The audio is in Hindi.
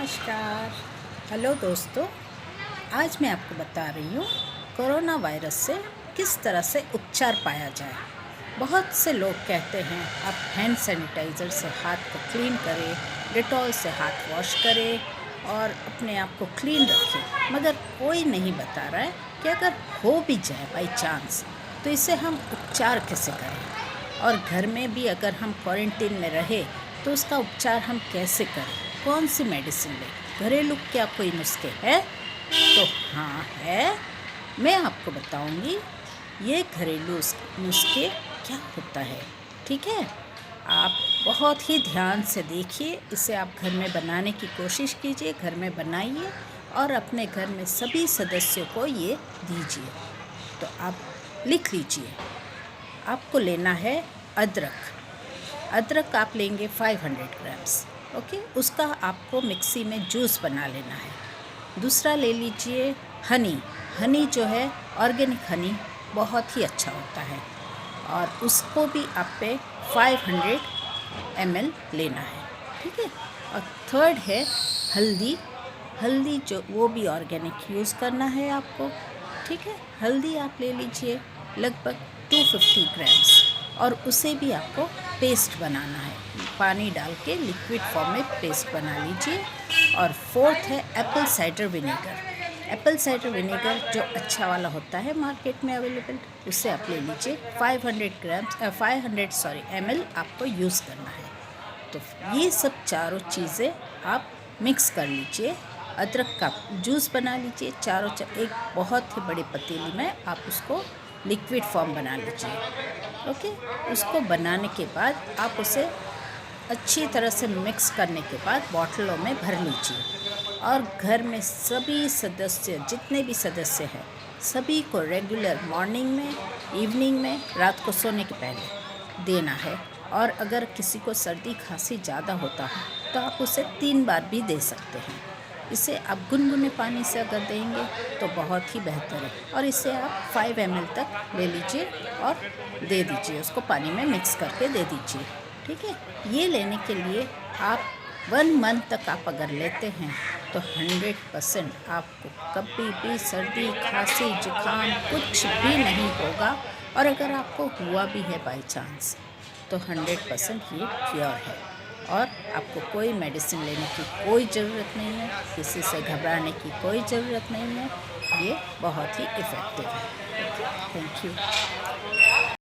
नमस्कार। हेलो दोस्तों, आज मैं आपको बता रही हूँ कोरोना वायरस से किस तरह से उपचार पाया जाए। बहुत से लोग कहते हैं आप हैंड सैनिटाइज़र से हाथ को क्लीन करें, डेटॉल से हाथ वॉश करें और अपने आप को क्लीन रखें, मगर कोई नहीं बता रहा है कि अगर हो भी जाए बाई चांस तो इसे हम उपचार कैसे करें, और घर में भी अगर हम क्वारंटीन में रहे तो उसका उपचार हम कैसे करें, कौन सी मेडिसिन लें, घरेलू क्या कोई नुस्खे हैं? तो हाँ है, मैं आपको बताऊंगी ये घरेलू नुस्खे क्या होता है। ठीक है, आप बहुत ही ध्यान से देखिए, इसे आप घर में बनाने की कोशिश कीजिए, घर में बनाइए और अपने घर में सभी सदस्यों को ये दीजिए। तो आप लिख लीजिए, आपको लेना है अदरक आप लेंगे 500 ग्राम्स। ओके, उसका आपको मिक्सी में जूस बना लेना है। दूसरा ले लीजिए हनी जो है ऑर्गेनिक हनी, बहुत ही अच्छा होता है और उसको भी आप पे 500 ml लेना है। ठीक है, और थर्ड है हल्दी जो वो भी ऑर्गेनिक यूज़ करना है आपको। ठीक है, हल्दी आप ले लीजिए लगभग 250 ग्राम्स और उसे भी आपको पेस्ट बनाना है, पानी डाल के लिक्विड फॉर्म में पेस्ट बना लीजिए। और फोर्थ है एप्पल साइडर विनेगर जो अच्छा वाला होता है मार्केट में अवेलेबल, उससे आप ले लीजिए 500 ml आपको यूज़ करना है। तो ये सब चारों चीज़ें आप मिक्स कर लीजिए, अदरक का जूस बना लीजिए, एक बहुत ही बड़ी पतीली में आप उसको लिक्विड फॉर्म बना लीजिए। ओके, उसको बनाने के बाद आप उसे अच्छी तरह से मिक्स करने के बाद बॉटलों में भर लीजिए और घर में सभी सदस्य जितने भी सदस्य हैं सभी को रेगुलर मॉर्निंग में, इवनिंग में, रात को सोने के पहले देना है। और अगर किसी को सर्दी खांसी ज़्यादा होता है तो आप उसे 3 बार भी दे सकते हैं। इसे आप गुनगुने पानी से अगर देंगे तो बहुत ही बेहतर है, और इसे आप 5 ml तक ले लीजिए और दे दीजिए, उसको पानी में मिक्स करके दे दीजिए। ठीक है, ये लेने के लिए आप 1 मंथ तक आप अगर लेते हैं तो 100% आपको कभी भी सर्दी खांसी जुकाम कुछ भी नहीं होगा। और अगर आपको हुआ भी है बाई चांस तो 100% ये क्योर है और आपको कोई मेडिसिन लेने की कोई ज़रूरत नहीं है, किसी से घबराने की कोई ज़रूरत नहीं है। ये बहुत ही इफ़ेक्टिव है। Okay, thank you.